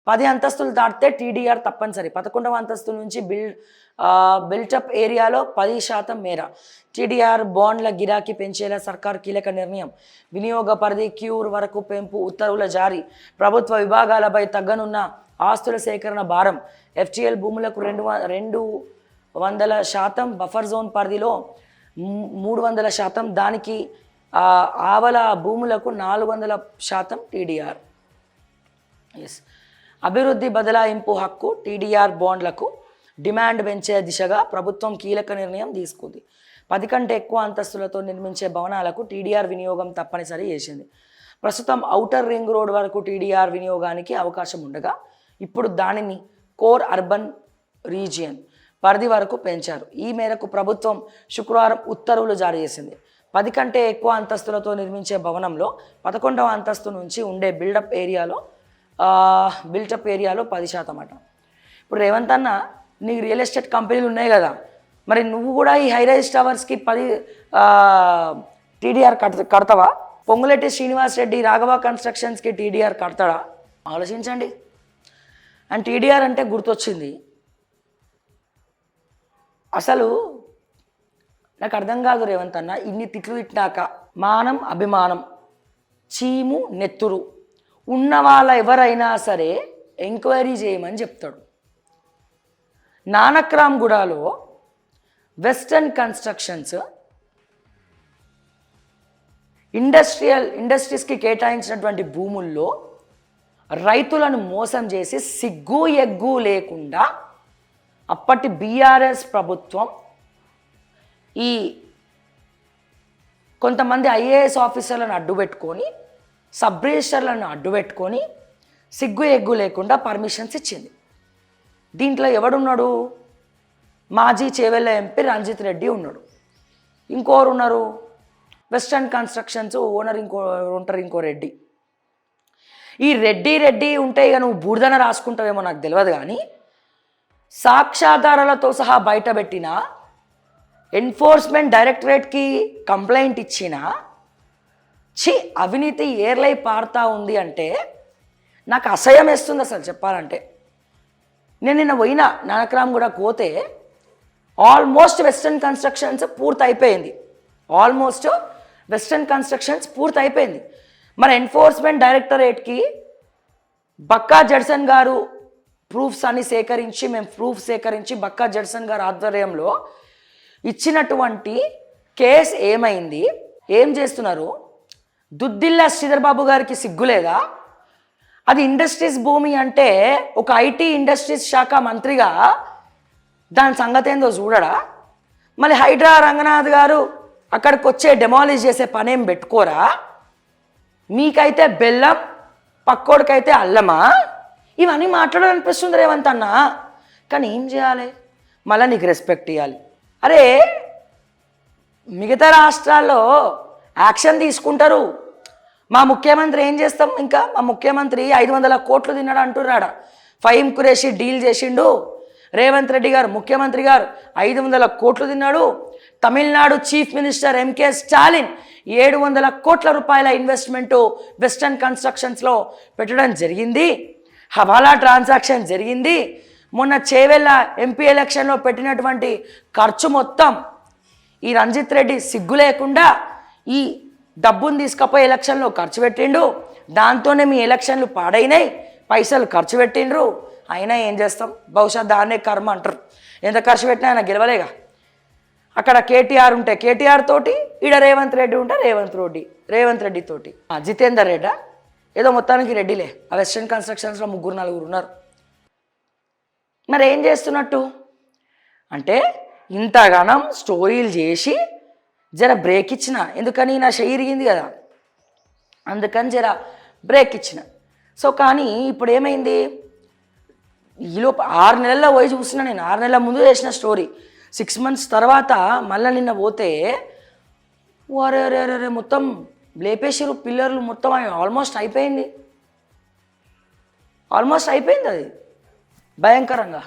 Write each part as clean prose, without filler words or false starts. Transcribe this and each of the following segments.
10 అంతస్తులు దాటితే టీడీఆర్ తప్పనిసరి. 11వ అంతస్తు నుంచి బిల్టప్ ఏరియాలో 10% మేర టీడీఆర్ బాండ్ల గిరాకీ పెంచేలా సర్కార్ కీలక నిర్ణయం. వినియోగ పరిధి క్యూర్ వరకు పెంపు ఉత్తర్వుల జారీ. ప్రభుత్వ విభాగాలపై తగ్గనున్న ఆస్తుల సేకరణ భారం. ఎఫ్టీఎల్ భూములకు 200% బఫర్ జోన్ పరిధిలో 300%, దానికి ఆవల భూములకు 400% టీడీఆర్. ఎస్, అభివృద్ధి బదలాయింపు హక్కు టీడీఆర్ బాండ్లకు డిమాండ్ పెంచే దిశగా ప్రభుత్వం కీలక నిర్ణయం తీసుకుంది. 10 కంటే ఎక్కువ అంతస్తులతో నిర్మించే భవనాలకు టీడీఆర్ వినియోగం తప్పనిసరి చేసింది. ప్రస్తుతం ఔటర్ రింగ్ రోడ్ వరకు టీడీఆర్ వినియోగానికి అవకాశం ఉండగా ఇప్పుడు దానిని కోర్ అర్బన్ రీజియన్ పరిధి వరకు పెంచారు. ఈ మేరకు ప్రభుత్వం శుక్రవారం ఉత్తర్వులు జారీ చేసింది. 10 కంటే ఎక్కువ అంతస్తులతో నిర్మించే భవనంలో 11వ అంతస్తు నుంచి ఉండే బిల్టప్ ఏరియాలో 10% అట. ఇప్పుడు రేవంత్ అన్న, నీకు రియల్ ఎస్టేట్ కంపెనీలు ఉన్నాయి కదా, మరి నువ్వు కూడా ఈ హైరైజ్ టవర్స్కి 10 టీడీఆర్ కడతావా? పొంగులెట్టి శ్రీనివాస్ రెడ్డి రాఘవ కన్స్ట్రక్షన్స్కి టీడీఆర్ కడతాడా? ఆలోచించండి. అండ్ టీడీఆర్ అంటే గుర్తొచ్చింది, అసలు నాకు అర్థం కాదు రేవంత్ అన్న, ఇన్ని తిట్లు తిట్టినాక మానం అభిమానం చీము నెత్తురు ఉన్న వాళ్ళ ఎవరైనా సరే ఎంక్వైరీ చేయమని చెప్తాడు. నానక్రామ్గూడలో వెస్టర్న్ కన్స్ట్రక్షన్స్ ఇండస్ట్రీస్కి కేటాయించినటువంటి భూముల్లో రైతులను మోసం చేసి సిగ్గు ఎగ్గు లేకుండా అప్పటి బీఆర్ఎస్ ప్రభుత్వం ఈ కొంతమంది ఐఏఎస్ ఆఫీసర్లను అడ్డుపెట్టుకొని, సబ్ రిజిస్టర్లను అడ్డుపెట్టుకొని సిగ్గు ఎగ్గు లేకుండా పర్మిషన్స్ ఇచ్చింది. దీంట్లో ఎవడున్నాడు? మాజీ చేవెళ్ళ ఎంపీ రంజిత్ రెడ్డి ఉన్నాడు. ఇంకోరు ఉన్నారు, వెస్టర్న్ కన్స్ట్రక్షన్స్ ఓనర్ ఇంకో రెడ్డి. ఈ రెడ్డి ఉంటే ఇక నువ్వు బూర్దన రాసుకుంటావేమో నాకు తెలియదు, కానీ సాక్ష్యాధారాలతో సహా బయటపెట్టిన, ఎన్ఫోర్స్మెంట్ డైరెక్టరేట్కి కంప్లైంట్ ఇచ్చిన అవినీతి ఏర్లై పారుతూ ఉంది అంటే నాకు అసహ్యం వేస్తుంది అసలు చెప్పాలంటే. నేను నిన్న పోయినా నానక్రామ్గూడ పోతే ఆల్మోస్ట్ వెస్టర్న్ కన్స్ట్రక్షన్స్ పూర్తి అయిపోయింది. మరి ఎన్ఫోర్స్మెంట్ డైరెక్టరేట్కి బక్కా జడ్సన్ గారు ప్రూఫ్ సేకరించి బక్కా జడ్సన్ గారు ఆధ్వర్యంలో ఇచ్చినటువంటి కేసు ఏమైంది? ఏం చేస్తున్నారు? దుద్దిల్లా శ్రీధర్ బాబు గారికి సిగ్గులేదా? అది ఇండస్ట్రీస్ భూమి అంటే ఒక ఐటీ ఇండస్ట్రీస్ శాఖ మంత్రిగా దాని సంగతి ఏందో చూడడా? మళ్ళీ హైడ్రా రంగనాథ్ గారు అక్కడికి వచ్చే డెమాలిష్ చేసే పనేం పెట్టుకోరా? మీకైతే బెల్లం, పక్కోడికైతే అల్లమా? ఇవన్నీ మాట్లాడాలనిపిస్తుంది రేవంత్ అన్న. కానీ ఏం చేయాలి? మళ్ళీ నీకు రెస్పెక్ట్ ఇవ్వాలి. అరే, మిగతా రాష్ట్రాల్లో యాక్షన్ తీసుకుంటారు, మా ముఖ్యమంత్రి ఏం చేస్తాం? ఇంకా మా ముఖ్యమంత్రి 500 కోట్లు తిన్నాడు అంటున్నాడు. ఫహీం ఖురేషీ డీల్ చేసిండు, రేవంత్ రెడ్డి గారు ముఖ్యమంత్రి గారు 500 కోట్లు తిన్నాడు. Tamil Nadu chief minister MK Stalin 700 కోట్ల రూపాయల ఇన్వెస్ట్మెంటు వెస్టర్న్ కన్స్ట్రక్షన్స్లో పెట్టడం జరిగింది. హవాలా ట్రాన్సాక్షన్ జరిగింది. మొన్న చేవెళ్ళ ఎంపీ ఎలక్షన్లో పెట్టినటువంటి ఖర్చు మొత్తం ఈ రంజిత్ రెడ్డి సిగ్గు లేకుండా ఈ డబ్బును తీసుకపోయి ఎలక్షన్లో ఖర్చు పెట్టిండు. దాంతోనే మీ ఎలక్షన్లు పాడైనాయి, పైసలు ఖర్చు పెట్టిండ్రు. అయినా ఏం చేస్తాం? బహుశా దాన్నే కర్మ అంటారు. ఎంత ఖర్చు పెట్టినా ఆయన గెలవలేగా. అక్కడ కేటీఆర్ ఉంటే కేటీఆర్ తోటి, ఈడ రేవంత్ రెడ్డి ఉంటే రేవంత్ రెడ్డి తోటి. జితేందర్ రెడ్డా ఏదో మొత్తానికి రెడ్డిలే. ఆ వెస్టర్న్ కన్స్ట్రక్షన్స్లో 3-4 ఉన్నారు. మరి ఏం చేస్తున్నట్టు అంటే ఇంతగానం స్టోరీలు చేసి జర బ్రేక్ ఇచ్చిన. ఎందుకని? నా చెయ్యి ఇరిగింది కదా, అందుకని జర బ్రేక్ ఇచ్చిన. సో కానీ ఇప్పుడు ఏమైంది? ఈలోపు 6 నెలల్లో పోయి చూసిన నేను. 6 నెలల ముందు చేసిన స్టోరీ 6 months తర్వాత మళ్ళీ నిన్న పోతే వరే మొత్తం లేపేసారు పిల్లర్లు మొత్తం. ఆల్మోస్ట్ అయిపోయింది అది భయంకరంగా.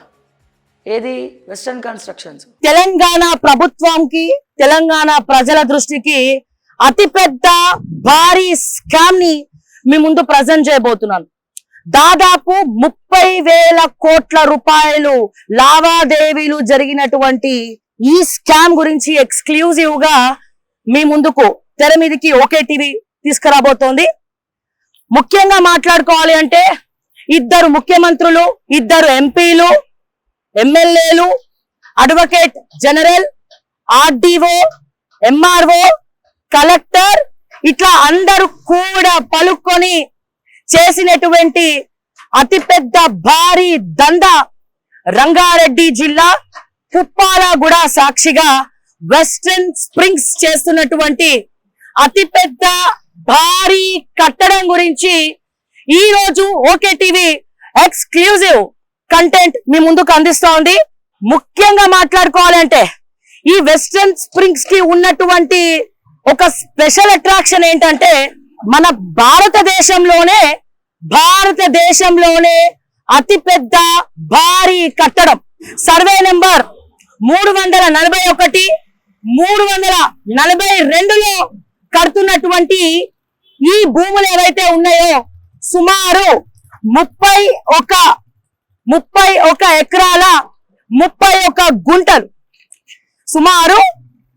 ఏది? Western constructions. తెలంగాణ ప్రభుత్వానికి, తెలంగాణ ప్రజల దృష్టికి అతిపెద్ద భారీ స్కామ్ ని మీ ముందు ప్రజెంట్ చేయబోతున్నాను. దాదాపు 30,000 కోట్ల రూపాయలు లావాదేవీలు జరిగినటువంటి ఈ స్కామ్ గురించి ఎక్స్క్లూజివ్ గా మీ ముందుకు తెర మీదకి ఓకే టీవీ తీసుకురాబోతోంది. ముఖ్యంగా మాట్లాడుకోవాలి అంటే ఇద్దరు ముఖ్యమంత్రులు, ఇద్దరు ఎంపీలు, ఎమ్మెల్యేలు, advocate general, RDO, MRO, collector ఇట్లా అందరూ కూడా పలుకొని చేసినటువంటి అతిపెద్ద భారీ దందా రంగారెడ్డి జిల్లా పుప్పాలగూడ సాక్షిగా వెస్టర్న్ స్ప్రింగ్స్ చేస్తున్నటువంటి అతిపెద్ద భారీ కట్టడం గురించి ఈ రోజు ఓకే టీవీ ఎక్స్క్లూజివ్ కంటెంట్ మీ ముందుకు అందిస్తా ఉంది. ముఖ్యంగా మాట్లాడుకోవాలంటే ఈ వెస్టర్న్ స్ప్రింగ్స్ కి ఉన్నటువంటి ఒక స్పెషల్ అట్రాక్షన్ ఏంటంటే మన భారతదేశంలోనే అతిపెద్ద భారీ కట్టడం సర్వే నెంబర్ 341, 342లో కడుతున్నటువంటి ఈ భూములు ఏవైతే ఉన్నాయో సుమారు 31 ఎకరాల 31 గుంటలు, సుమారు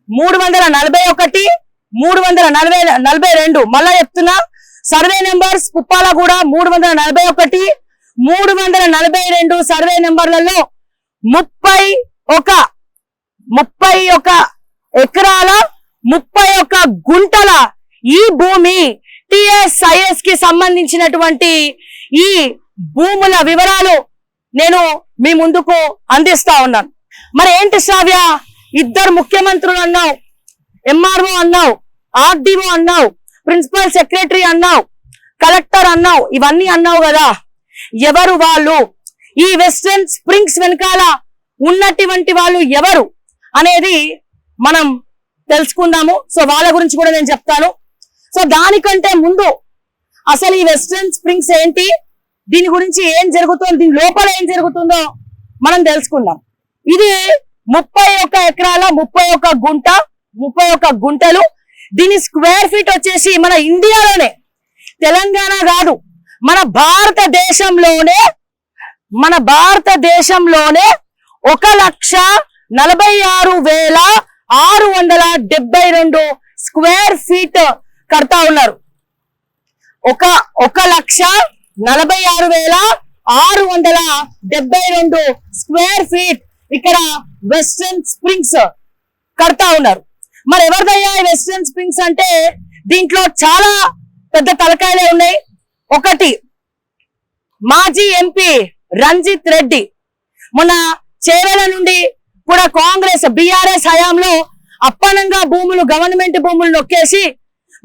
341, 342 మళ్ళా చెప్తున్నా, సర్వే నెంబర్స్ పుప్పాలగూడ 341, 342 సర్వే నెంబర్లలో 31 ఎకరాల 31 గుంటల ఈ భూమి టిఎస్ఐఎస్ కి సంబంధించినటువంటి ఈ భూముల వివరాలు నేను మీ ముందుకు అందిస్తా ఉన్నాను. మరి ఏంటి శ్రావ్య, ఇద్దరు ముఖ్యమంత్రులు అన్నావు, ఎంఆర్ఓ అన్నావు, ఆర్డీఓ అన్నావు, ప్రిన్సిపల్ సెక్రటరీ అన్నావు, కలెక్టర్ అన్నావు, ఇవన్నీ అన్నావు కదా, ఎవరు వాళ్ళు? ఈ వెస్టర్న్ స్ప్రింగ్స్ వెనకాల ఉన్నటువంటి వాళ్ళు ఎవరు అనేది మనం తెలుసుకుందాము. సో వాళ్ళ గురించి కూడా నేను చెప్తాను. సో దానికంటే ముందు అసలు ఈ వెస్టర్న్ స్ప్రింగ్స్ ఏంటి, దీని గురించి ఏం జరుగుతుందో, దీని లోపల ఏం జరుగుతుందో మనం తెలుసుకుందాం. ఇది 31 ఎకరాల 31 గుంటలు. దీని స్క్వేర్ ఫీట్ వచ్చేసి మన ఇండియాలోనే, తెలంగాణ కాదు, మన భారతదేశంలోనే 1,46,672 స్క్వేర్ ఫీట్ కడతా ఉన్నారు. 1,46,672 స్క్వేర్ ఫీట్ ఇక్కడ వెస్టర్న్ స్ప్రింగ్స్ కడతా ఉన్నారు. మరి ఎవరిదయ్యా ఈ వెస్టర్న్ స్ప్రింగ్స్ అంటే దీంట్లో చాలా పెద్ద తలకాయలే ఉన్నాయి. ఒకటి, మాజీ ఎంపీ రంజిత్ రెడ్డి, మొన్న చేవెల నుండి కూడా కాంగ్రెస్ బీఆర్ఎస్ హయాంలో అప్పనంగా గవర్నమెంట్ భూములు నొక్కేసి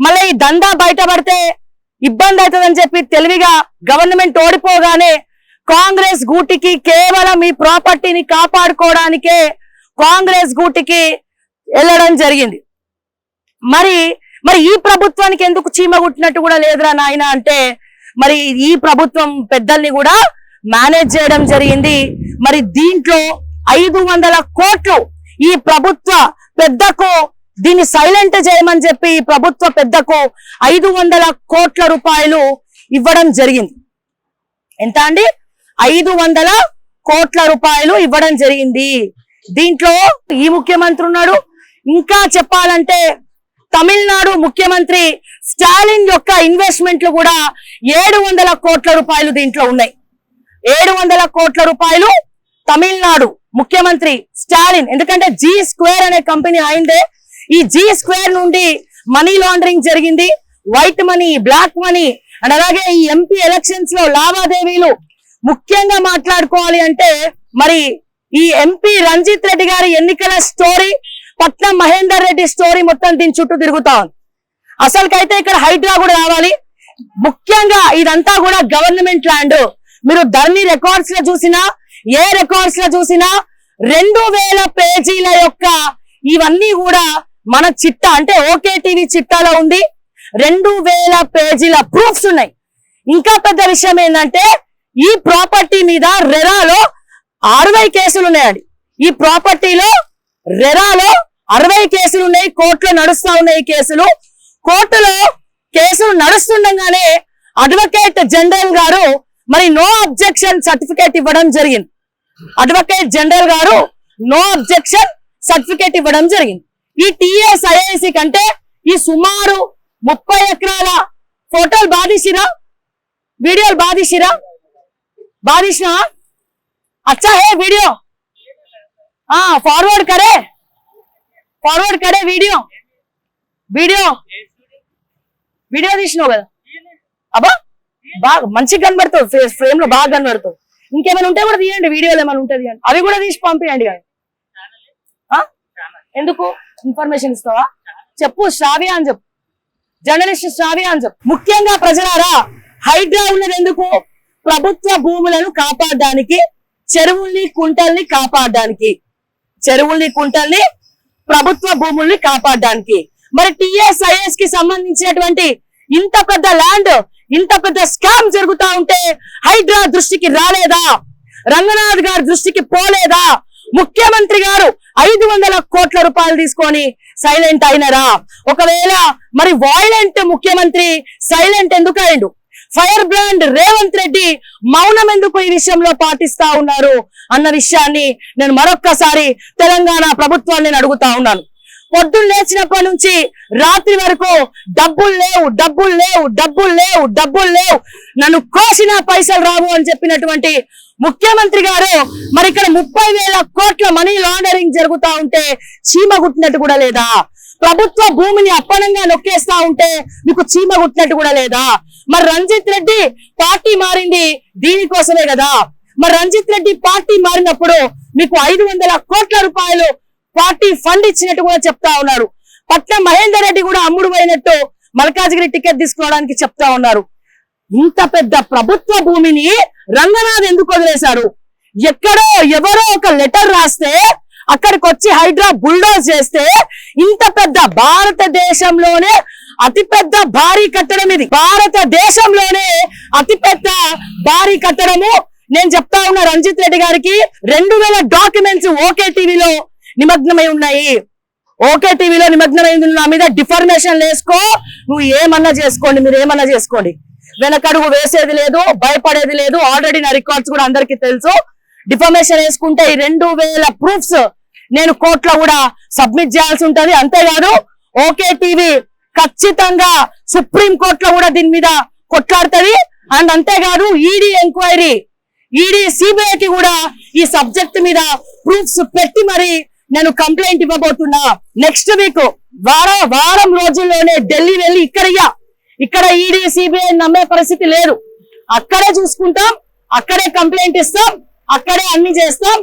మళ్ళీ ఈ దందా బయటపడితే ఇబ్బంది అవుతుందని చెప్పి తెలివిగా గవర్నమెంట్ ఓడిపోగానే కాంగ్రెస్ గూటికి కేవలం ఈ ప్రాపర్టీని కాపాడుకోవడానికే కాంగ్రెస్ గూటికి వెళ్ళడం జరిగింది. మరి ఈ ప్రభుత్వానికి ఎందుకు చీమ కుట్టినట్టు కూడా లేదురా నాయన అంటే, మరి ఈ ప్రభుత్వం పెద్దల్ని కూడా మేనేజ్ చేయడం జరిగింది. మరి దీంట్లో 500 కోట్లు ఈ ప్రభుత్వ పెద్దకు దీన్ని సైలెంట్ చేయమని చెప్పి ఈ ప్రభుత్వ పెద్దకు 500 కోట్ల రూపాయలు ఇవ్వడం జరిగింది. ఎంత అండి? 500 కోట్ల రూపాయలు ఇవ్వడం జరిగింది. దీంట్లో ఈ ముఖ్యమంత్రి ఉన్నాడు. ఇంకా చెప్పాలంటే తమిళనాడు ముఖ్యమంత్రి స్టాలిన్ యొక్క ఇన్వెస్ట్మెంట్లు కూడా 700 కోట్ల రూపాయలు దీంట్లో ఉన్నాయి. 700 కోట్ల రూపాయలు తమిళనాడు ముఖ్యమంత్రి స్టాలిన్, ఎందుకంటే జీ స్క్వేర్ అనే కంపెనీ అయిందే. ఈ జీ స్క్వేర్ నుండి మనీ లాండరింగ్ జరిగింది, white money, black money, and అలాగే ఈ ఎంపీ ఎలక్షన్స్ లో లావాదేవీలు. ముఖ్యంగా మాట్లాడుకోవాలి అంటే మరి ఈ ఎంపీ రంజిత్ రెడ్డి గారి ఎన్నికల స్టోరీ, పట్నం మహేందర్ రెడ్డి స్టోరీ మొత్తం దీని చుట్టూ తిరుగుతా ఉంది. అసలుకైతే ఇక్కడ హైడ్రా కూడా రావాలి. ముఖ్యంగా ఇదంతా కూడా గవర్నమెంట్ ల్యాండ్. మీరు ధర్ని రికార్డ్స్ లో చూసినా, ఏ రికార్డ్స్ లో చూసినా 2000 పేజీల యొక్క ఇవన్నీ కూడా మన చిట్టా అంటే ఓకే టీవీ చిట్టాలో ఉంది. 2000 పేజీల ప్రూఫ్స్ ఉన్నాయి. ఇంకా పెద్ద విషయం ఏంటంటే ఈ ప్రాపర్టీ మీద రెరాలో 60 కేసులు ఉన్నాయండి. ఈ ప్రాపర్టీలో రెరాలో 60 కేసులు ఉన్నాయి. కోర్టులో నడుస్తా ఉన్నాయి కేసులు. కోర్టులో కేసులు నడుస్తుండగానే అడ్వకేట్ జనరల్ గారు మరి నో అబ్జెక్షన్ సర్టిఫికేట్ ఇవ్వడం జరిగింది. అడ్వకేట్ జనరల్ గారు నో అబ్జెక్షన్ సర్టిఫికేట్ ఇవ్వడం జరిగింది. ఈ టీఎస్ఐఐసి కంటే ఈ సుమారు 30 ఎకరాల ఫోటోలు బాధిసిరా, వీడియోలు బాధిసిరా, బాధిసిన अच्छा है वीडियो, हाँ फॉरवर्ड करे वीडियो తీసినావు కదా అబ్బా, బాగా మంచిగా కనబడుతుంది, ఫ్రేమ్ లో బాగా కనబడుతుంది. ఇంకేమైనా ఉంటే కూడా తీయండి, వీడియోలు ఏమైనా ఉంటే తీయండి, అవి కూడా తీసి పంపించండి. ఎందుకు ఇన్ఫర్మేషన్ ఇస్తావా చెప్పు, శ్రావ్య అని చెప్పు, జర్నలిస్ట్ శ్రావ్య అని చెప్పు. ముఖ్యంగా ప్రజలారా, హైడ్రా ఉన్నది ఎందుకు? ప్రభుత్వ భూములను కాపాడడానికి, చెరువుల్ని కుంటల్ని కాపాడడానికి, ప్రభుత్వ భూముల్ని కాపాడడానికి. మరి టిఎస్ఐఎస్ కి సంబంధించినటువంటి ఇంత పెద్ద ల్యాండ్, ఇంత పెద్ద స్కామ్ జరుగుతా ఉంటే హైడ్రా దృష్టికి రాలేదా? రంగనాథ్ గారి దృష్టికి పోలేదా? ముఖ్యమంత్రి గారు 500 కోట్ల రూపాయలు తీసుకొని సైలెంట్ అయినరా? ఒకవేళ మరి వాయిలెంట్ ముఖ్యమంత్రి సైలెంట్ ఎందుకు అయిండు? ఫైర్ బ్రాండ్ రేవంత్ రెడ్డి మౌనం ఎందుకు ఈ విషయంలో పాటిస్తా ఉన్నారు అన్న విషయాన్ని నేను మరొక్కసారి తెలంగాణ ప్రభుత్వాన్ని నేను అడుగుతా ఉన్నాను. పొద్దున్న లేచినప్పటి నుంచి రాత్రి వరకు డబ్బులు లేవు, నన్ను కోసిన పైసలు రావు అని చెప్పినటువంటి ముఖ్యమంత్రి గారు మరి ఇక్కడ 30,000 కోట్ల మనీ లాండరింగ్ జరుగుతా ఉంటే చీమ గుట్టినట్టు కూడా లేదా? ప్రభుత్వ భూమిని అప్పనంగా నొక్కేస్తా ఉంటే మీకు చీమ గుట్టినట్టు కూడా లేదా? మరి రంజిత్ రెడ్డి పార్టీ మారింది దీనికోసమే కదా. మరి రంజిత్ రెడ్డి పార్టీ మారినప్పుడు మీకు 500 కోట్ల రూపాయలు పార్టీ ఫండ్ ఇచ్చినట్టు కూడా చెప్తా ఉన్నారు. పట్నం మహేందర్ రెడ్డి కూడా అమ్ముడు పోయినట్టు మల్కాజ్గిరి టికెట్ తీసుకోవడానికి చెప్తా ఉన్నారు. ఇంత పెద్ద ప్రభుత్వ భూమిని రంగనాథ్ ఎందుకు వదిలేశారు? ఎక్కడో ఎవరో ఒక లెటర్ రాస్తే అక్కడికి వచ్చి హైడ్రా బుల్డోజ్ చేస్తే ఇంత పెద్ద భారతదేశంలోనే అతిపెద్ద భారీ కట్టడం ఇది. భారతదేశంలోనే అతిపెద్ద భారీ కట్టడము. నేను చెప్తా ఉన్నా రంజిత్ రెడ్డి గారికి 2000 డాక్యుమెంట్స్ ఓకే టీవీలో నిమగ్నమై ఉన్నాయి. ఓకే టీవీలో నిమగ్నమై నా మీద డిఫర్మేషన్ వేసుకో, నువ్వు ఏమన్నా చేసుకోండి, మీరు ఏమన్నా చేసుకోండి, వెనకడుగు వేసేది లేదు, భయపడేది లేదు. ఆల్రెడీ నా రికార్డ్స్ కూడా అందరికీ తెలుసు. డిఫర్మేషన్ వేసుకుంటే ఈ 2000 ప్రూఫ్స్ నేను కోర్టులో కూడా సబ్మిట్ చేయాల్సి ఉంటది. అంతేకాదు ఓకే టీవీ ఖచ్చితంగా సుప్రీం కోర్టులో కూడా దీని మీద కొట్లాడుతుంది. అండ్ అంతేకాదు ఈడీ ఎంక్వైరీ, ఈడీ సిబిఐకి కూడా ఈ సబ్జెక్ట్ మీద ప్రూఫ్స్ పెట్టి మరి నేను కంప్లైంట్ ఇవ్వబోతున్నా. నెక్స్ట్ వీక్ వారం రోజుల్లోనే ఢిల్లీ వెళ్ళి ఇక్కడ ఈడీ సిబిఐ నమ్మే పరిస్థితి లేదు. అక్కడే చూసుకుంటాం, అక్కడే కంప్లైంట్ ఇస్తాం, అక్కడే అన్ని చేస్తాం.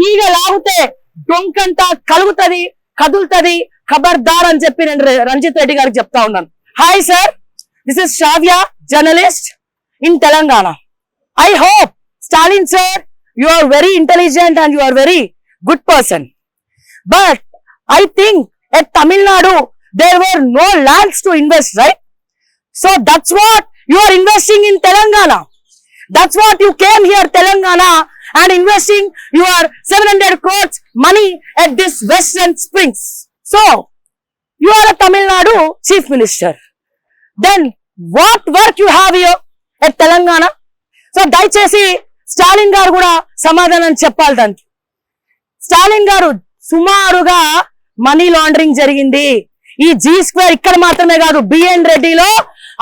ఈగ లాగితే డొంకంతా కదులుతది, ఖబర్దార్ అని చెప్పి నేను రంజిత్ రెడ్డి గారికి చెప్తా ఉన్నాను. Hi sir, this is Sravya, journalist in Telangana. I hope Stalin sir, you are very intelligent and you are very good person, but I think at Tamil Nadu there were no lands to invest, right? So that's what you are investing in Telangana. That's what you came here Telangana and investing your 700 crores money at this Western Springs. So you are a Tamil Nadu chief minister, then what work you have here at Telangana? So దయచేసి స్టాలిన్ గారు కూడా సమాధానం చెప్పాలి దానికి. స్టాలిన్ గారు సుమారుగా money laundering జరిగింది. ఈ G2 ఇక్కడ మాత్రమే కాదు, బిఎన్ రెడ్డిలో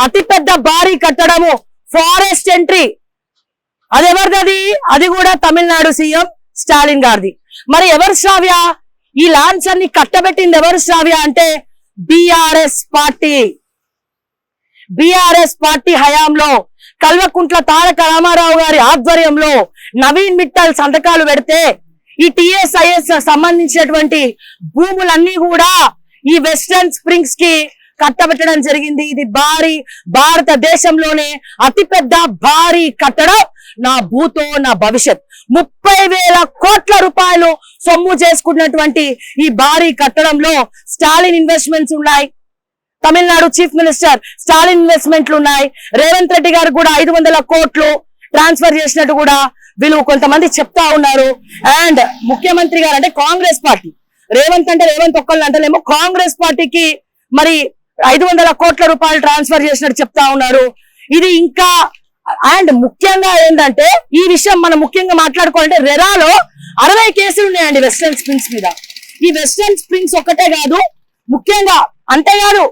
అతిపెద్ద భారీ కట్టడము ఫారెస్ట్ ఎంట్రీ, అది ఎవరిది? అది కూడా తమిళనాడు సీఎం స్టాలిన్ గారిది. మరి ఎవరు శ్రావ్య? ఈ ల్యాండ్స్ అన్ని కట్టబెట్టింది ఎవరు శ్రావ్య అంటే బిఆర్ఎస్ పార్టీ హయాంలో కల్వకుంట్ల తారక రామారావు గారి ఆధ్వర్యంలో నవీన్ మిట్టల్ సంతకాలు పెడితే ఈ టిఎస్ఐఎస్ సంబంధించినటువంటి భూములన్నీ కూడా ఈ వెస్టర్న్ స్ప్రింగ్స్ కి కట్టబెట్టడం జరిగింది. ఇది భారతదేశంలోనే అతిపెద్ద భారీ కట్టడం. నా భూతో నా భవిష్యత్ 30,000 కోట్ల రూపాయలు సొమ్ము చేసుకున్నటువంటి ఈ భారీ కట్టడంలో స్టాలిన్ ఇన్వెస్ట్మెంట్స్ ఉన్నాయి. తమిళనాడు చీఫ్ మినిస్టర్ స్టాలిన్ ఇన్వెస్ట్మెంట్లు ఉన్నాయి. రేవంత్ రెడ్డి గారు కూడా 500 కోట్లు ట్రాన్స్ఫర్ చేసినట్టు కూడా వీళ్ళు కొంతమంది చెప్తా ఉన్నారు. అండ్ ముఖ్యమంత్రి గారు అంటే కాంగ్రెస్ పార్టీ, రేవంత్ అంటే రేవంత్ ఒక్కళ్ళు అంటలేమో, కాంగ్రెస్ పార్టీకి మరి 500 కోట్ల రూపాయలు ట్రాన్స్ఫర్ చేసినట్టు చెప్తా ఉన్నారు. ఇది ఇంకా అండ్ ముఖ్యంగా ఏంటంటే ఈ విషయం మనం ముఖ్యంగా మాట్లాడుకోవాలంటే రెరాలో 60 కేసులు ఉన్నాయండి వెస్టర్న్ స్ప్రింగ్స్ మీద. ఈ వెస్టర్న్ స్ప్రింగ్స్ ఒక్కటే కాదు, ముఖ్యంగా అంతేకాదు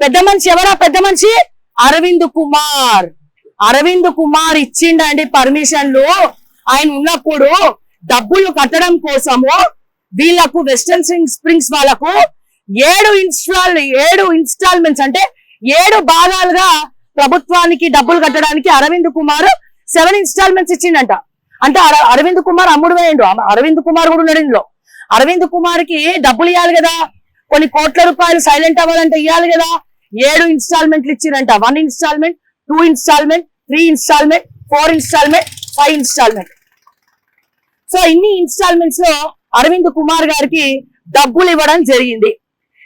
పెద్ద మనిషి ఎవరా పెద్ద మనిషి అరవింద్ కుమార్ ఇచ్చిండండి పర్మిషన్లు. ఆయన ఉన్నప్పుడు డబ్బులు కట్టడం కోసము వీళ్ళకు వెస్టర్న్ స్ప్రింగ్స్ వాళ్ళకు 7 ఇన్స్టాల్మెంట్స్ అంటే 7 భాగాలుగా ప్రభుత్వానికి డబ్బులు కట్టడానికి అరవింద్ కుమార్ 7 ఇన్స్టాల్మెంట్స్ ఇచ్చిండంట. అంటే అరవింద్ కుమార్ అమ్ముడు వేయండు. అరవింద్ కుమార్ కూడా ఉన్నాడు ఇందులో. అరవింద్ కుమార్ కి డబ్బులు ఇవ్వాలి కదా, కొన్ని కోట్ల రూపాయలు సైలెంట్ అవ్వాలంటే ఇవ్వాలి కదా. 7 ఇన్స్టాల్మెంట్లు ఇచ్చిరంట. 1 instalment, 2 instalment, 3 instalment, 4 instalment, 5 instalment. So ఇన్ని ఇన్స్టాల్మెంట్స్ లో అరవింద్ కుమార్ గారికి డబ్బులు ఇవ్వడం జరిగింది.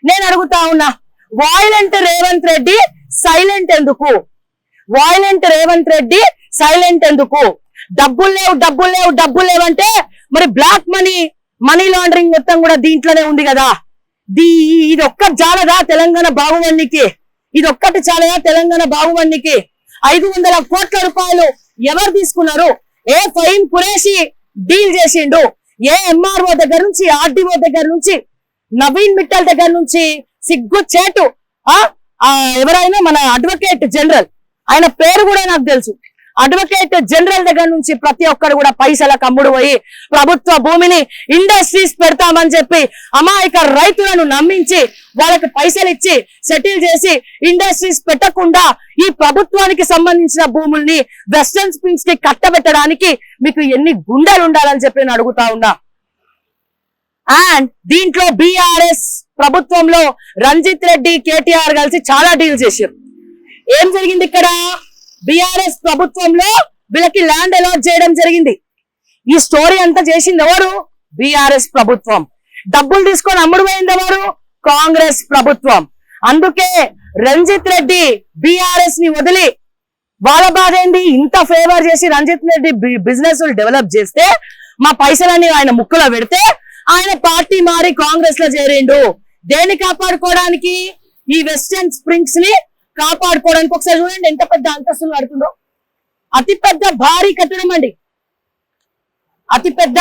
నేను అడుగుతా ఉన్నా, వాయిలెంట్ రేవంత్ రెడ్డి సైలెంట్ ఎందుకు? డబ్బులు లేవంటే మరి బ్లాక్ మనీ లాండరింగ్ మొత్తం కూడా దీంట్లోనే ఉంది కదా. ఇది ఒక్కటి చాలదా తెలంగాణ బాగుమన్నికి? 500 కోట్ల రూపాయలు ఎవరు తీసుకున్నారు? ఏ ఫహీం ఖురేషి డీల్ చేసిండు? ఏ ఎంఆర్ఓ దగ్గర నుంచి, ఆర్డీఓ దగ్గర నుంచి, నవీన్ మిట్టల్ దగ్గర నుంచి, సిగ్గుచేటు ఎవరైనా మన అడ్వకేట్ జనరల్, ఆయన పేరు కూడా నాకు తెలుసు, అడ్వకేట్ జనరల్ దగ్గర నుంచి ప్రతి ఒక్కరు కూడా పైసలకు అమ్ముడు పోయి ప్రభుత్వ భూమిని ఇండస్ట్రీస్ పెడతామని చెప్పి అమాయక రైతులను నమ్మించి వాళ్ళకి పైసలు ఇచ్చి సెటిల్ చేసి ఇండస్ట్రీస్ పెట్టకుండా ఈ ప్రభుత్వానికి సంబంధించిన భూముల్ని వెస్టర్న్ స్ప్రింగ్స్ కి కట్టబెట్టడానికి మీకు ఎన్ని గుండెలు ఉండాలని చెప్పి నేను అడుగుతా ఉన్నా. అండ్ దీంట్లో బీఆర్ఎస్ ప్రభుత్వంలో రంజిత్ రెడ్డి, కేటీఆర్ కలిసి చాలా డీల్ చేశారు. ఏం జరిగింది ఇక్కడ? బీఆర్ఎస్ ప్రభుత్వంలో వీళ్ళకి ల్యాండ్ అలాట్ చేయడం జరిగింది. ఈ స్టోరీ అంతా చేసింది ఎవరు? బీఆర్ఎస్ ప్రభుత్వం. డబ్బులు తీసుకొని అమ్ముడు పోయింది ఎవరు? కాంగ్రెస్ ప్రభుత్వం. అందుకే రంజిత్ రెడ్డి బీఆర్ఎస్ ని వదిలి, వాళ్ళ బాధ ఏంది, ఇంత ఫేవర్ చేసి రంజిత్ రెడ్డి బిజినెస్ డెవలప్ చేస్తే మా పైసలని ఆయన ముక్కులో పెడితే ఆయన పార్టీ మారి కాంగ్రెస్ లో చేరిండు. దేన్ని కాపాడుకోవడానికి? ఈ వెస్టర్న్ స్ప్రింగ్స్ ని కాపాడుకోవడానికి. ఒకసారి చూడండి ఎంత పెద్ద అంతస్తులు కడుతుందో. అతిపెద్ద భారీ కట్టడం అండి, అతిపెద్ద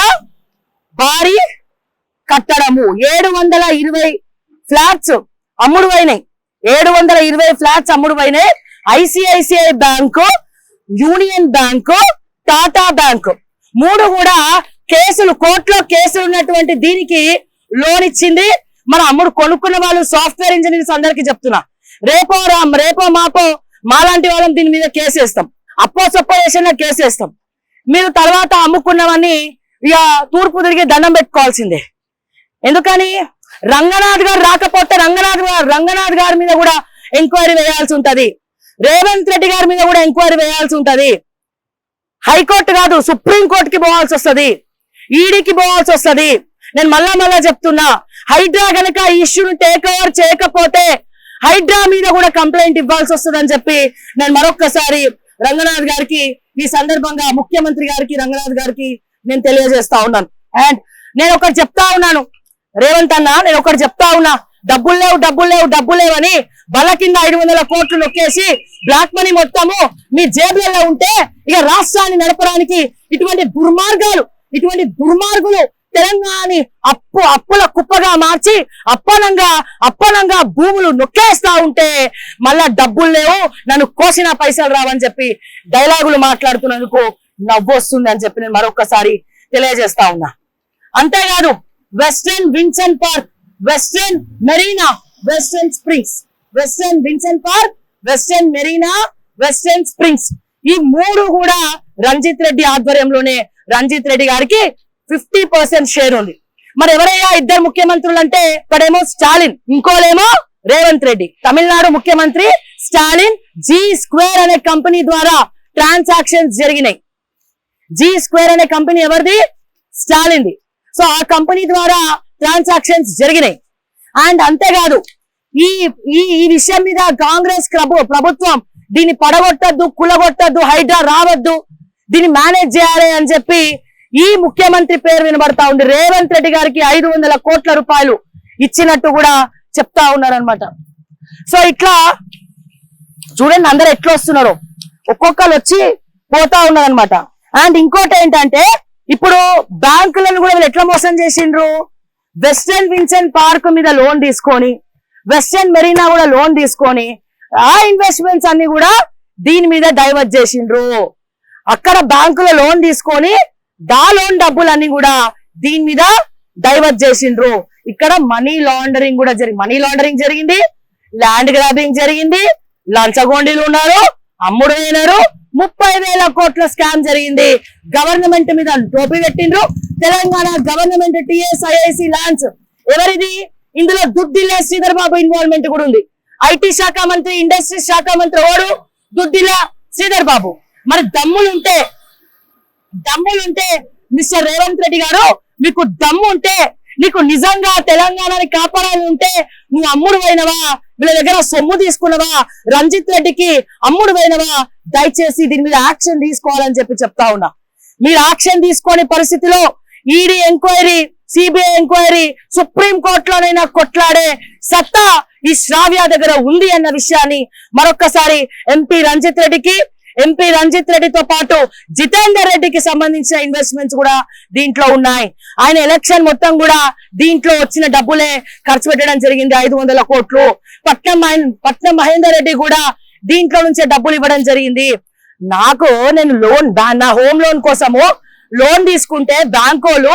భారీ కట్టడము. 720 ఫ్లాట్స్ అమ్ముడు అయినాయి. 720 ఫ్లాట్స్ అమ్ముడు అయినాయి. ICICI bank, union bank, Tata bank 3 కూడా కోర్టులో కేసులు ఉన్నటువంటి దీనికి లోన్ ఇచ్చింది. మన అమ్ముడు కొనుక్కున్న వాళ్ళు సాఫ్ట్వేర్ ఇంజనీర్స్ అందరికీ చెప్తున్నా, రేపో మాపో మాలాంటి వాళ్ళం దీని మీద కేసు వేస్తాం. అప్పో సప్పో చేసిన కేసు వేస్తాం. మీరు తర్వాత అమ్ముకున్నవన్నీ ఇక తూర్పు తిరిగి దండం పెట్టుకోవాల్సిందే. ఎందుకని? రంగనాథ్ గారు రాకపోతే రంగనాథ్ గారి మీద కూడా ఎంక్వైరీ వేయాల్సి ఉంటది. రేవంత్ రెడ్డి గారి మీద కూడా ఎంక్వైరీ వేయాల్సి ఉంటది. హైకోర్టు కాదు, సుప్రీం కోర్టుకి పోవాల్సి వస్తుంది, ఈడీకి పోవాల్సి వస్తుంది. నేను మళ్ళా చెప్తున్నా, హైడ్రా గనక ఈ ఇష్యూను టేక్ ఓవర్ చేయకపోతే హైడ్రా మీద కూడా కంప్లైంట్ ఇవ్వాల్సి వస్తుంది అని చెప్పి నేను మరొక్కసారి రంగనాథ్ గారికి, ఈ సందర్భంగా ముఖ్యమంత్రి గారికి, రంగనాథ్ గారికి నేను తెలియజేస్తా ఉన్నాను. అండ్ నేను ఒకటి చెప్తా ఉన్నాను, రేవంత్ అన్న, నేను ఒకటి చెప్తా ఉన్నా, డబ్బులు లేవని బల కింద 500 కోట్లు నొక్కేసి బ్లాక్ మనీ మొత్తము మీ జేబులలో ఉంటే ఇక రాష్ట్రాన్ని నడపడానికి ఇటువంటి దుర్మార్గులు తెలంగాణని అప్పుల కుప్పగా మార్చి అప్పనంగా భూములు నొక్కేస్తా ఉంటే మళ్ళా డబ్బులు లేవు, నన్ను కోసిన పైసలు రావని చెప్పి డైలాగులు మాట్లాడుతున్నందుకు నవ్వొస్తుంది అని చెప్పి నేను మరొకసారి తెలియజేస్తా ఉన్నా. అంతేకాదు western Vincent park, western Marina, western springs, western Vincent park, western Marina, western springs ఈ 3 కూడా రంజిత్ రెడ్డి ఆధ్వర్యంలోనే రంజిత్ రెడ్డి గారికి 50% షేర్ ఉంది. మరి ఎవరయ్యా ఇద్దరు ముఖ్యమంత్రులు అంటే, ఇక్కడేమో స్టాలిన్, ఇంకోలేమో రేవంత్ రెడ్డి. తమిళనాడు ముఖ్యమంత్రి స్టాలిన్ G2 అనే కంపెనీ ద్వారా ట్రాన్సాక్షన్స్ జరిగినాయి. G2 అనే కంపెనీ ఎవరిది? స్టాలిన్ది. సో ఆ కంపెనీ ద్వారా ట్రాన్సాక్షన్స్ జరిగినాయి. అండ్ అంతేకాదు ఈ విషయం మీద కాంగ్రెస్ ప్రభుత్వం దీన్ని పడగొట్టద్దు, కులగొట్టద్దు, హైడ్రా రావద్దు, దీన్ని మేనేజ్ చేయాలి అని చెప్పి ఈ ముఖ్యమంత్రి పేరు వినబడతా ఉంది. రేవంత్ రెడ్డి గారికి 500 కోట్ల రూపాయలు ఇచ్చినట్టు కూడా చెప్తా ఉన్నారనమాట. సో ఇట్లా చూడండి అందరు ఎట్లా వస్తున్నారు. ఒక్కొక్కరు వచ్చి పోతా ఉన్నదన్నమాట. అండ్ ఇంకోటి ఏంటంటే ఇప్పుడు బ్యాంకులను కూడా వీళ్ళు ఎట్లా మోసం చేసిండ్రు, వెస్టర్న్ విన్సెంట్ పార్క్ మీద లోన్ తీసుకొని, వెస్టర్న్ మెరీనా కూడా లోన్ తీసుకొని, ఆ ఇన్వెస్ట్మెంట్స్ అన్ని కూడా దీని మీద డైవర్ట్ చేసిండ్రు. అక్కడ బ్యాంకులో లోన్ తీసుకొని లోన్ డబ్బులన్నీ కూడా దీని మీద డైవర్ట్ చేసిండ్రు. ఇక్కడ మనీ లాండరింగ్ కూడా మనీ లాండరింగ్ జరిగింది, ల్యాండ్ గ్రాబింగ్ జరిగింది, లంచగొండీలు ఉన్నారు, అమ్ముడు అయినారు, 30,000 కోట్ల స్కామ్ జరిగింది. గవర్నమెంట్ మీద టోపీ పెట్టిండ్రు. తెలంగాణ గవర్నమెంట్ టిఎస్ఐఐసి ల్యాండ్స్ ఎవరిది? ఇందులో దుద్దిల్ల శ్రీధర్ బాబు ఇన్వాల్వ్మెంట్ కూడా ఉంది. ఐటీ శాఖ మంత్రి, ఇండస్ట్రీస్ శాఖ మంత్రి ఓడు దుద్దిల్ల శ్రీధర్ బాబు. మరి దమ్ములుంటే మిస్టర్ రేవంత్ రెడ్డి గారు, మీకు దమ్ము ఉంటే, నీకు నిజంగా తెలంగాణని కాపాడాలని ఉంటే, నువ్వు అమ్ముడు పోయినవా, వీళ్ళ దగ్గర సొమ్ము తీసుకున్నవా, రంజిత్ రెడ్డికి అమ్ముడు పోయినవా, దయచేసి దీని మీద యాక్షన్ తీసుకోవాలని చెప్తా ఉన్నా. మీరు యాక్షన్ తీసుకునే పరిస్థితిలో ED enquiry, CBI enquiry, supreme కోర్టులోనైనా కొట్లాడే సత్తా ఈ శ్రావ్య దగ్గర ఉంది అన్న విషయాన్ని మరొక్కసారి ఎంపీ రంజిత్ రెడ్డితో పాటు జితేందర్ రెడ్డికి సంబంధించిన ఇన్వెస్ట్మెంట్స్ కూడా దీంట్లో ఉన్నాయి. ఆయన ఎలక్షన్ మొత్తం కూడా దీంట్లో వచ్చిన డబ్బులే ఖర్చు పెట్టడం జరిగింది, 500 కోట్లు. పట్నం మహేందర్ రెడ్డి కూడా దీంట్లో నుంచే డబ్బులు ఇవ్వడం జరిగింది. నేను నా హోమ్ లోన్ కోసము లోన్ తీసుకుంటే బ్యాంక్ వాళ్ళు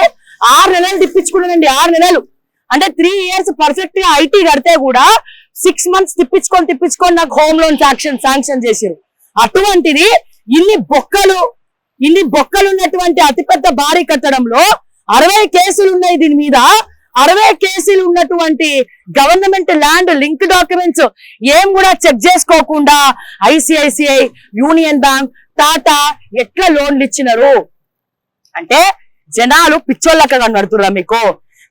6 నెలలు తిప్పించుకున్నానండి. 6 నెలలు అంటే 3 years పర్ఫెక్ట్ గా ఐటీ కడితే కూడా 6 months తిప్పించుకొని నాకు హోమ్ లోన్ శాంక్షన్ చేశారు. అటువంటిది ఇన్ని బొక్కలు ఉన్నటువంటి అతిపెద్ద భారీ కట్టడంలో 60 కేసులు ఉన్నాయి. దీని మీద 60 కేసులు ఉన్నటువంటి గవర్నమెంట్ ల్యాండ్ లింక్ డాక్యుమెంట్స్ ఏం కూడా చెక్ చేసుకోకుండా ఐసిఐసిఐ, యూనియన్ బ్యాంక్, టాటా ఎట్లా లోన్లు ఇచ్చినారు అంటే జనాలు పిచ్చోళ్ళగా కనబడుతున్నారా మీకు?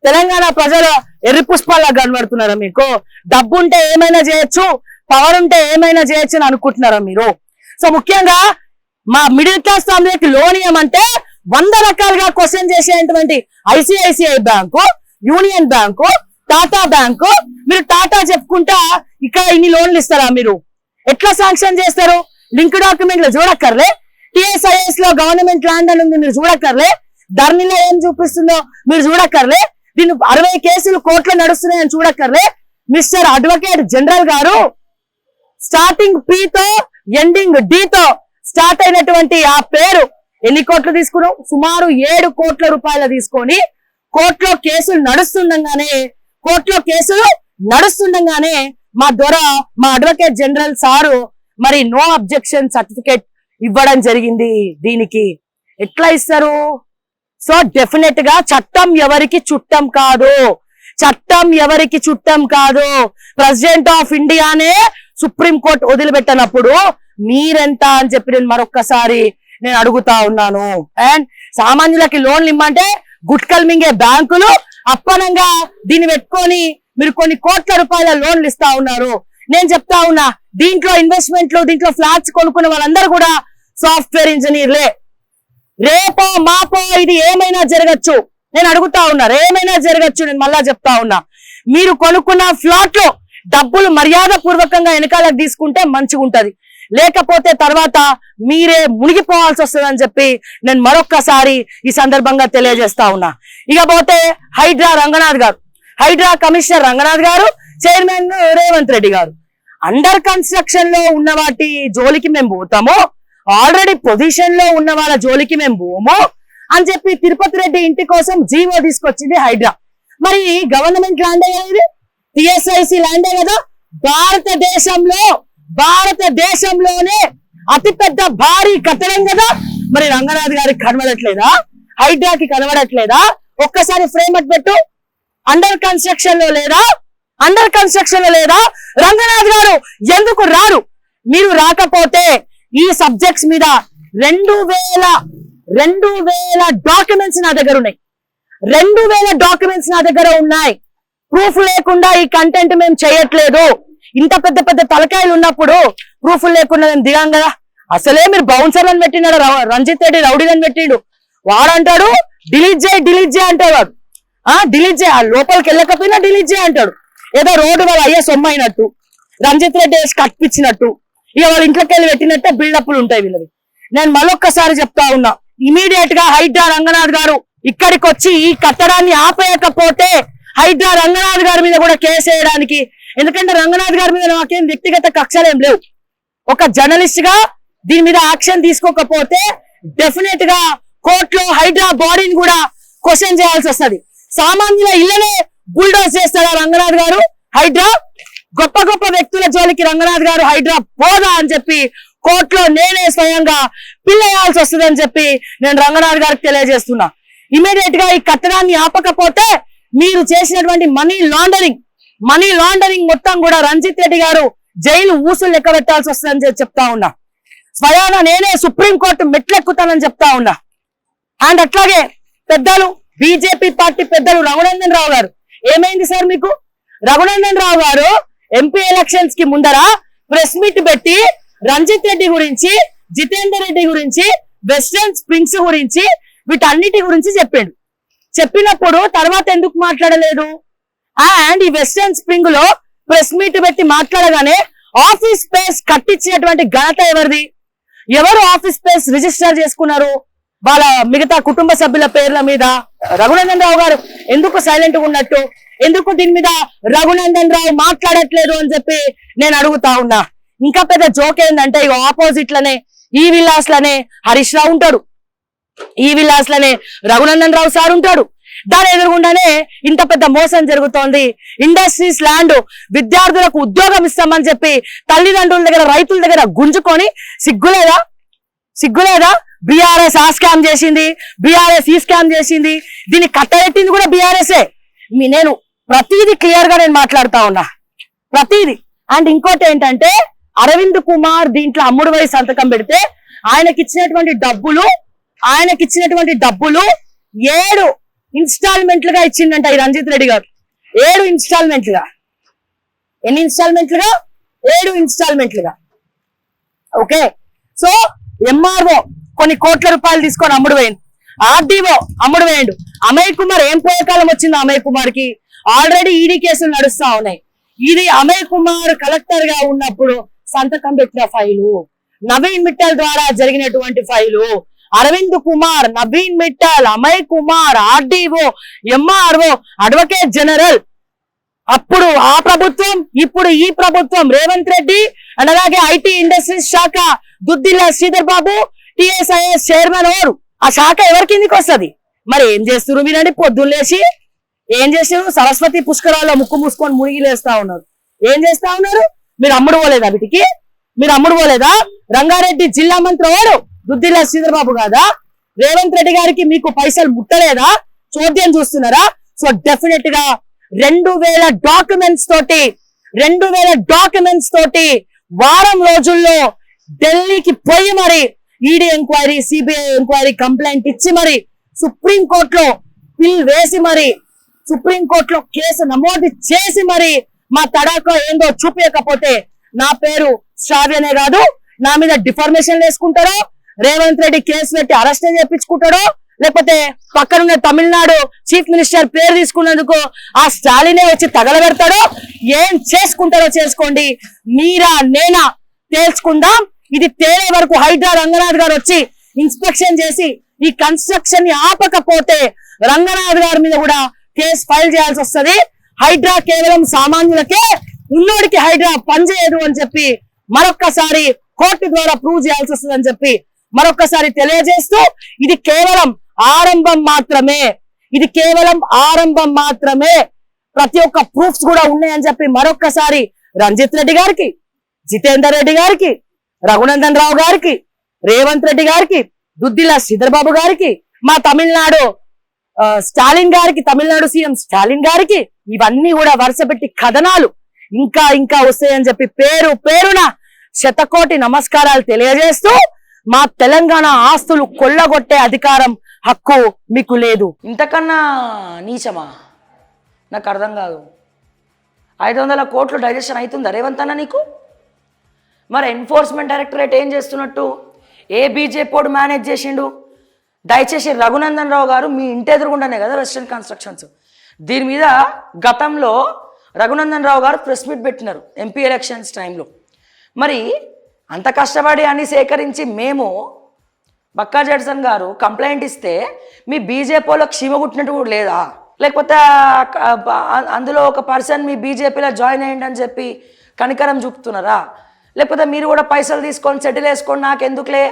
తెలంగాణ ప్రజలు ఎర్రి పుష్పాల్లా కనబడుతున్నారా మీకు? డబ్బు ఉంటే ఏమైనా చేయొచ్చు, పవర్ ఉంటే ఏమైనా చేయొచ్చు అని అనుకుంటున్నారా మీరు? సో ముఖ్యంగా మా మిడిల్ క్లాస్ ఫ్యామిలీకి లోన్ ఇవ్వమంటే 100 రకాలుగా క్వశ్చన్ చేసేటువంటి ICICI bank, union bank, Tata bank, మీరు టాటా చెప్పుకుంటా ఇక్కడ ఇన్ని లోన్లు ఇస్తారా? మీరు ఎట్లా శాంక్షన్ చేస్తారు? లింక్ డాక్యుమెంట్లు చూడక్కర్లే, టిఎస్ఐఎస్ లో గవర్నమెంట్ ల్యాండ్ అని ఉంది మీరు చూడక్కర్లే, ధర్నీలో ఏం చూపిస్తుందో మీరు చూడక్కర్లే, దీన్ని 60 కేసులు కోర్టులో నడుస్తున్నాయని చూడక్కర్లే. మిస్టర్ అడ్వకేట్ జనరల్ గారు స్టార్టింగ్ P తో ఎండింగ్ D తో స్టార్ట్ అయినటువంటి ఆ పేరు ఎన్ని కోట్లు తీసుకున్నాం? సుమారు 7 కోట్ల రూపాయలు తీసుకొని కోర్టులో కేసులు నడుస్తుండగానే మా అడ్వకేట్ జనరల్ సారు మరి నో అబ్జెక్షన్ సర్టిఫికేట్ ఇవ్వడం జరిగింది. దీనికి ఎట్లా ఇస్తారు? సో డెఫినెట్ గా చట్టం ఎవరికి చుట్టం కాదు. ప్రెసిడెంట్ ఆఫ్ ఇండియానే సుప్రీం కోర్టు వదిలిపెట్టనప్పుడు మీరెంత అని చెప్పి నేను మరొక్కసారి అడుగుతా ఉన్నాను. అండ్ సామాన్యులకి లోన్లు ఇమ్మంటే గుట్కల్ మింగే బ్యాంకులు అప్పనంగా దీన్ని పెట్టుకొని మీరు కొన్ని కోట్ల రూపాయల లోన్లు ఇస్తా ఉన్నారు. నేను చెప్తా ఉన్నా, దీంట్లో ఇన్వెస్ట్మెంట్లు, దీంట్లో ఫ్లాట్స్ కొనుక్కున్న వాళ్ళందరూ కూడా సాఫ్ట్వేర్ ఇంజనీర్లే. రేపో మాపో ఇది ఏమైనా జరగచ్చు. నేను అడుగుతా ఉన్నా, ఏమైనా జరగచ్చు. నేను మళ్ళా చెప్తా ఉన్నా, మీరు కొనుక్కున్న ఫ్లాట్ లో డబ్బులు మర్యాద పూర్వకంగా వెనకాలకు తీసుకుంటే మంచిగా ఉంటది, లేకపోతే తర్వాత మీరే మునిగిపోవాల్సి వస్తుందని చెప్పి నేను మరొక్కసారి ఈ సందర్భంగా తెలియజేస్తా ఉన్నా. ఇకపోతే హైడ్రా కమిషనర్ రంగనాథ్ గారు, చైర్మన్ రేవంత్ రెడ్డి గారు, అండర్ కన్స్ట్రక్షన్ లో ఉన్న వాటి జోలికి మేము పోతాము, ఆల్రెడీ పొజిషన్ లో ఉన్న వాళ్ళ జోలికి మేము పోము అని చెప్పి తిరుపతి రెడ్డి ఇంటి కోసం జీవో తీసుకొచ్చింది హైడ్రా. మరి గవర్నమెంట్ ల్యాండే కదా ఇది, టిఎస్ఐసి ల్యాండే కదా. భారతదేశంలోనే అతిపెద్ద భారీ కట్టడం కదా. మరి రంగనాథ్ గారికి కనబడట్లేదా? హైడ్రాకి కనబడట్లేదా? ఒక్కసారి ఫ్రేమ్ అట్ పెట్టు. అండర్ కన్స్ట్రక్షన్ లో లేదా? రంగనాథ్ గారు ఎందుకు రారు? మీరు రాకపోతే ఈ సబ్జెక్ట్స్ మీద 2000 డాక్యుమెంట్స్ నా దగ్గర ఉన్నాయి. 2000 డాక్యుమెంట్స్ నా దగ్గర ఉన్నాయి. ప్రూఫ్ లేకుండా ఈ కంటెంట్ మేము చేయట్లేదు. ఇంత పెద్ద తలకాయలు ఉన్నప్పుడు ప్రూఫ్ లేకుండా మేము దిగాం కదా. అసలే మీరు బౌన్సర్లను పెట్టినాడు, రంజిత్ రెడ్డి రౌడీలను పెట్టిండు. వాడంటాడు డిలీట్ చేయి అంటాడు. వాడు డిలీట్ చేయ, లోపలికి వెళ్ళకపోయినా డిలీట్ చేయ అంటాడు. ఏదో రోడ్డు వాళ్ళ అయ్యే సొమ్మైనట్టు, రంజిత్ రెడ్డి వేసి కట్టించినట్టు, ఇక వాళ్ళ ఇంట్లోకి వెళ్ళి పెట్టినట్టే బిల్డప్లు ఉంటాయి వీళ్ళవి. నేను మరొక్కసారి చెప్తా ఉన్నా, ఇమీడియట్ గా హైడ్రా రంగనాథ్ గారు ఇక్కడికి వచ్చి ఈ కట్టడాన్ని ఆపేయకపోతే హైడ్రా రంగనాథ్ గారి మీద కూడా కేసు వేయడానికి, ఎందుకంటే రంగనాథ్ గారి మీద నాకేం వ్యక్తిగత కక్షలేం లేవు. ఒక జర్నలిస్ట్ గా దీని మీద యాక్షన్ తీసుకోకపోతే డెఫినెట్ గా కోర్టులో హైడ్రా బాడీని కూడా క్వశ్చన్ చేయాల్సి వస్తుంది. సామాన్యుల ఇళ్లనే బుల్డోజ్ చేస్తాడా రంగనాథ్ గారు? హైడ్రా గొప్ప గొప్ప వ్యక్తుల జోలికి రంగనాథ్ గారు హైడ్రా పోదా అని చెప్పి కోర్టులో నేనే స్వయంగా పిల్లేయాల్సి వస్తుందని చెప్పి నేను రంగనాథ్ గారికి తెలియజేస్తున్నా. ఇమీడియట్ గా ఈ కట్టడాన్ని ఆపకపోతే మీరు చేసినటువంటి మనీ లాండరింగ్ మొత్తం కూడా రంజిత్ రెడ్డి గారు జైలు ఊసులు లెక్క పెట్టాల్సి వస్తుందని చెప్తా ఉన్నా. స్వయాన నేనే సుప్రీంకోర్టు మెట్లెక్కుతానని చెప్తా ఉన్నా. అండ్ అట్లాగే పెద్దలు బీజేపీ పార్టీ పెద్దలు రఘునందన్ రావు గారు, ఏమైంది సార్ మీకు? రఘునందన్ రావు గారు ఎంపీ ఎలక్షన్స్ కి ముందర ప్రెస్ మీట్ పెట్టి రంజిత్ రెడ్డి గురించి, జితేందర్ రెడ్డి గురించి, వెస్టర్న్ స్ప్రింగ్స్ గురించి, వీటన్నిటి గురించి చెప్పినప్పుడు తర్వాత ఎందుకు మాట్లాడలేదు? అండ్ ఈ వెస్టర్న్ స్ప్రింగ్ లో ప్రెస్ మీట్ పెట్టి మాట్లాడగానే ఆఫీస్ స్పేస్ కట్టించినటువంటి ఘనత ఎవరిది? ఎవరు ఆఫీస్ స్పేస్ రిజిస్టర్ చేసుకున్నారు వాళ్ళ మిగతా కుటుంబ సభ్యుల పేర్ల మీద? రఘునందన్ రావు గారు ఎందుకు సైలెంట్ గా ఉన్నట్టు, ఎందుకు దీని మీద రఘునందన్ రావు మాట్లాడట్లేదు అని చెప్పి నేను అడుగుతా ఉన్నా. ఇంకా పెద్ద జోక్ ఏంటంటే ఇక ఆపోజిట్ లనే ఈ విలాస్ లనే హరీష్ రావు ఉంటాడు, ఈ విలాస్ లనే రఘునందన్ రావు సార్ ఉంటాడు. దాని ఎదురుగుండానే ఇంత పెద్ద మోసం జరుగుతోంది. ఇండస్ట్రీస్ ల్యాండ్ విద్యార్థులకు ఉద్యోగం ఇస్తామని చెప్పి తల్లిదండ్రుల దగ్గర రైతుల దగ్గర గుంజుకొని సిగ్గులేదా? బీఆర్ఎస్ ఆ స్కామ్ చేసింది, బీఆర్ఎస్ ఈ స్కామ్ చేసింది, దీన్ని కట్టబెట్టింది కూడా బీఆర్ఎస్ఏ. నేను ప్రతిదీ క్లియర్ గా నేను మాట్లాడుతా ఉన్నా, ప్రతిదీ. అండ్ ఇంకోటి ఏంటంటే అరవింద్ కుమార్ దీంట్లో అమ్ముడు వై సంతకం పెడితే ఆయనకి ఇచ్చినటువంటి డబ్బులు 7 ఇన్స్టాల్మెంట్లుగా ఇచ్చిందంట ఈ రంజిత్ రెడ్డి గారు. 7 ఇన్స్టాల్మెంట్లుగా. ఎన్ని ఇన్స్టాల్మెంట్లుగా? 7 ఇన్స్టాల్మెంట్లుగా. ఓకే, సో ఎంఆర్ఓ కొన్ని కోట్ల రూపాయలు తీసుకొని అమ్ముడు పోయింది, ఆర్డీఓ అమ్ముడు పోయిండు. అమయ్ కుమార్ ఏం పోయే కాలం వచ్చింది? అమయ్ కుమార్ కి ఆల్రెడీ ఈడీ కేసులు నడుస్తా ఉన్నాయి. ఇది అమయ్ కుమార్ కలెక్టర్ గా ఉన్నప్పుడు సంతకం పెట్టిన ఫైలు, నవీన్ మిట్టల్ ద్వారా జరిగినటువంటి file. Arvind Kumar, Naveen Mittal, Amay Kumar, RDO, MRO, advocate general, అప్పుడు ఆ ప్రభుత్వం, ఇప్పుడు ఈ ప్రభుత్వం, రేవంత్ రెడ్డి అండ్ అలాగే ఐటీ ఇండస్ట్రీస్ శాఖ దుద్దిల్ల శ్రీధర్ బాబు టిఎస్ఐఎస్ చైర్మన్ ఎవరు? ఆ శాఖ ఎవరి కిందికి వస్తుంది? మరి ఏం చేస్తున్నారు మీరండి? పొద్దున్నేసి ఏం చేస్తారు? సరస్వతి పుష్కరాల్లో ముక్కు మూసుకొని మునిగిలేస్తా ఉన్నారు. ఏం చేస్తా ఉన్నారు? మీరు అమ్ముడు పోలేదా? వీటికి మీరు అమ్ముడు పోలేదా? రంగారెడ్డి జిల్లా మంత్రి ఎవరు? దుద్దిల్ల శ్రీధర్ బాబు కాదా? రేవంత్ రెడ్డి గారికి మీకు పైసలు ముట్టలేదా? చోద్యం చూస్తున్నారా? సో డెఫినెట్ గా 2000 డాక్యుమెంట్స్ తోటి వారం రోజుల్లో ఢిల్లీకి పోయి మరి ED enquiry, CBI enquiry complaint ఇచ్చి మరి సుప్రీంకోర్టులో బిల్ వేసి మరి సుప్రీంకోర్టులో కేసు నమోదు చేసి మరి మా తడాక ఏందో చూపించకపోతే నా పేరు శ్రావ్యనే కాదు, నా మీద డిఫర్మేషన్ వేసుకుంటారో, రేవంత్ రెడ్డి కేసు పెట్టి అరెస్ట్ చేయించుకుంటాడో, లేకపోతే పక్కనున్న తమిళనాడు చీఫ్ మినిస్టర్ పేరు తీసుకున్నందుకు ఆ స్టాలినే వచ్చి తగలబెడతాడో, ఏం చేసుకుంటారో చేసుకోండి. మీరా నేనా తేల్చుకుందాం. ఇది తేలే వరకు హైడ్రా రంగనాథ్ గారు వచ్చి ఇన్స్పెక్షన్ చేసి ఈ కన్స్ట్రక్షన్ ని ఆపకపోతే రంగనాథ్ గారి మీద కూడా కేసు ఫైల్ చేయాల్సి వస్తుంది. హైడ్రా కేవలం సామాన్యులకే, ఉన్నోడికి హైడ్రా పనిచేయదు అని చెప్పి మరొక్కసారి కోర్టు ద్వారా ప్రూవ్ చేయాల్సి వస్తుంది అని చెప్పి మరొక్కసారి తెలియజేస్తూ, ఇది కేవలం ఆరంభం మాత్రమే, ప్రతి ఒక్క ప్రూఫ్స్ కూడా ఉన్నాయని చెప్పి మరొక్కసారి రంజిత్ రెడ్డి గారికి, జితేందర్ రెడ్డి గారికి, రఘునందన్ రావు గారికి, రేవంత్ రెడ్డి గారికి, దుద్దిల్ల శ్రీధర్ బాబు గారికి, మా తమిళనాడు స్టాలిన్ గారికి, తమిళనాడు సీఎం స్టాలిన్ గారికి, ఇవన్నీ కూడా వరుస పెట్టి కథనాలు ఇంకా వస్తాయని చెప్పి పేరున శతకోటి నమస్కారాలు తెలియజేస్తూ, మా తెలంగాణ ఆస్తులు కొల్లగొట్టే అధికారం, హక్కు మీకు లేదు. ఇంతకన్నా నీచమా? నాకు అర్థం కాదు. 500 కోట్లు డైజెషన్ అవుతుందా రేవంత్ అన్న నీకు? మరి ఎన్ఫోర్స్మెంట్ డైరెక్టరేట్ ఏం చేస్తున్నట్టు? ఏ బీజేపీ పోడు మేనేజ్ చేసిండు? దయచేసి రఘునందన్ రావు గారు మీ ఇంటి ఎదురుగుండానే కదా వెస్టర్న్ కన్స్ట్రక్షన్స్, దీని మీద గతంలో రఘునందన్ రావు గారు ప్రెస్ మీట్ పెట్టినారు ఎంపీ ఎలక్షన్స్ టైంలో. మరి అంత కష్టపడి అన్ని సేకరించి మేము బక్కా జడ్సన్ గారు కంప్లైంట్ ఇస్తే మీ బీజేపీ వాళ్ళకి క్షీమ కుట్టినట్టు కూడా లేదా? లేకపోతే అందులో ఒక పర్సన్ మీ బీజేపీలో జాయిన్ అయ్యండి అని చెప్పి కనికరం చూపుతున్నారా? లేకపోతే మీరు కూడా పైసలు తీసుకొని సెటిల్ వేసుకొని నాకెందుకులే,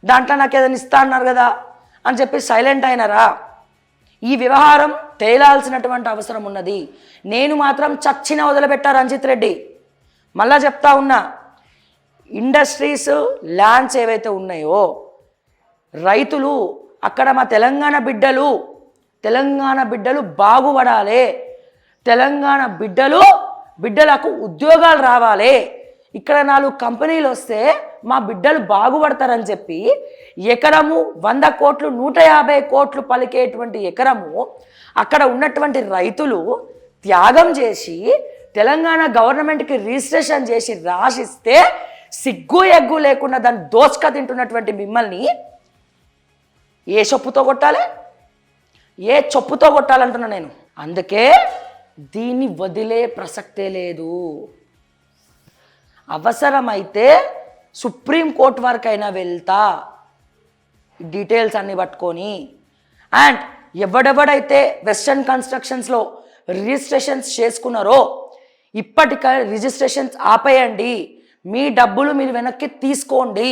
దాంట్లో నాకు ఏదైనా ఇస్తా అన్నారు కదా అని చెప్పి సైలెంట్ అయినారా? ఈ వ్యవహారం తేలాల్సినటువంటి అవసరం ఉన్నది. నేను మాత్రం చచ్చిన వదిలిపెట్టా రంజిత్ రెడ్డి. మళ్ళా చెప్తా ఉన్నా, ఇండస్ట్రీస్ ల్యాండ్స్ ఏవైతే ఉన్నాయో, రైతులు అక్కడ మా తెలంగాణ బిడ్డలు బాగుపడాలి, తెలంగాణ బిడ్డలకు ఉద్యోగాలు రావాలి, ఇక్కడ 4 కంపెనీలు వస్తే మా బిడ్డలు బాగుపడతారని చెప్పి ఎకరము 100 కోట్లు 150 కోట్లు పలికేటువంటి ఎకరము అక్కడ ఉన్నటువంటి రైతులు త్యాగం చేసి తెలంగాణ గవర్నమెంట్కి రిజిస్ట్రేషన్ చేసి రాసిస్తే సిగ్గు ఎగ్గు లేకుండా దాన్ని దోచుక తింటున్నటువంటి మిమ్మల్ని ఏ చొప్పుతో కొట్టాలంటున్నా నేను. అందుకే దీన్ని వదిలే ప్రసక్తే లేదు. అవసరమైతే సుప్రీంకోర్టు వరకైనా వెళ్తా డీటెయిల్స్ అన్ని పట్టుకొని. అండ్ ఎవడెవడైతే వెస్టర్న్ కన్స్ట్రక్షన్స్లో రిజిస్ట్రేషన్స్ చేసుకున్నారో ఇప్పటికే రిజిస్ట్రేషన్స్ ఆపేయండి, మీ డబ్బులు మీరు వెనక్కి తీసుకోండి.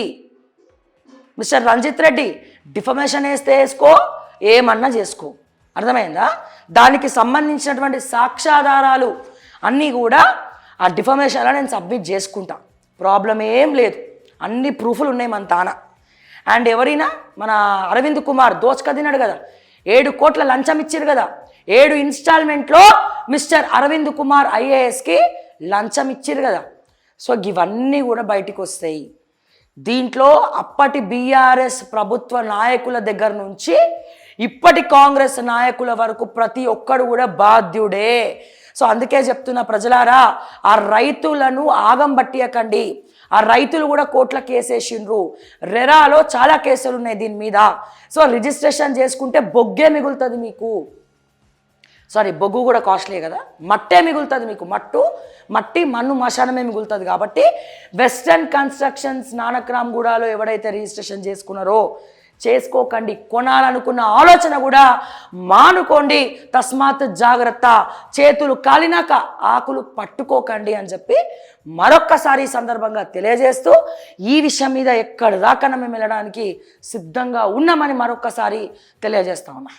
మిస్టర్ రంజిత్ రెడ్డి, డిఫమేషన్ వేస్తే వేసుకో, ఏమన్నా చేసుకో, అర్థమైందా? దానికి సంబంధించినటువంటి సాక్ష్యాధారాలు అన్నీ కూడా ఆ డిఫమేషన్లో నేను సబ్మిట్ చేసుకుంటా, ప్రాబ్లం ఏం లేదు, అన్ని ప్రూఫ్లు ఉన్నాయి మన తాన. అండ్ ఎవరైనా మన అరవింద్ కుమార్ దోచుక తిన్నాడు కదా, 7 కోట్ల లంచం ఇచ్చారు కదా, 7 ఇన్స్టాల్మెంట్లో మిస్టర్ అరవింద్ కుమార్ ఐఏఎస్కి లంచం ఇచ్చారు కదా. సో ఇవన్నీ కూడా బయటికి వస్తాయి. దీంట్లో అప్పటి బీఆర్ఎస్ ప్రభుత్వ నాయకుల దగ్గర నుంచి ఇప్పటి కాంగ్రెస్ నాయకుల వరకు ప్రతి ఒక్కడు కూడా బాధ్యుడే. సో అందుకే చెప్తున్న ప్రజలారా, ఆ రైతులను ఆగం పట్టియకండి. ఆ రైతులు కూడా కోట్ల కేసేసిండ్రు, రెరాలో చాలా కేసులు ఉన్నాయి దీని మీద. సో రిజిస్ట్రేషన్ చేసుకుంటే బొగ్గే మిగులుతుంది మీకు, సారీ బొగ్గు కూడా కాస్ట్లీ కదా, మట్టే మిగులుతుంది మీకు, మట్టి మన్ను మశానమే మిగులుతుంది. కాబట్టి వెస్టర్న్ కన్స్ట్రక్షన్స్ నానక్రామ్గూడలో ఎవడైతే రిజిస్ట్రేషన్ చేసుకున్నారో చేసుకోకండి, కొనాలనుకున్న ఆలోచన కూడా మానుకోండి. తస్మాత్ జాగ్రత్త, చేతులు కాలినాక ఆకులు పట్టుకోకండి అని చెప్పి మరొక్కసారి ఈ సందర్భంగా తెలియజేస్తూ, ఈ విషయం మీద ఎక్కడి దాకా మేము వెళ్ళడానికి సిద్ధంగా ఉన్నామని మరొక్కసారి తెలియజేస్తా ఉన్నా.